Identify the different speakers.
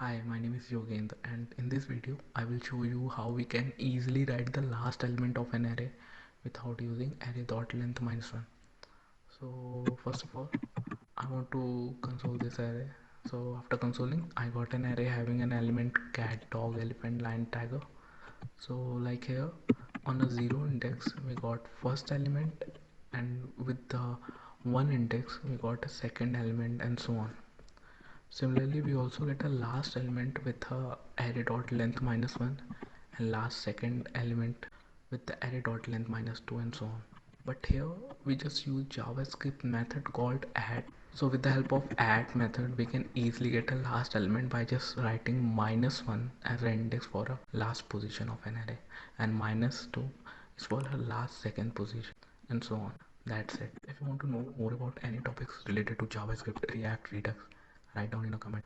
Speaker 1: Hi, my name is Yogendra, and in this video I will show you how we can easily write the last element of an array without using array.length-1. So first of all, I want to console this array. So after consoling, I got an array having an element cat, dog, elephant, lion, tiger. So like here on a 0 index we got first element, and with the 1 index we got a second element, and so on. Similarly, we also get a last element with a array.length-1 and last second element with the array.length-2 and so on. But here we just use JavaScript method called add. So with the help of add method, we can easily get a last element by just writing -1 as an index for a last position of an array, and -2 is for a last second position, and so on. That's it. If you want to know more about any topics related to JavaScript, React, Redux, write down in a comment.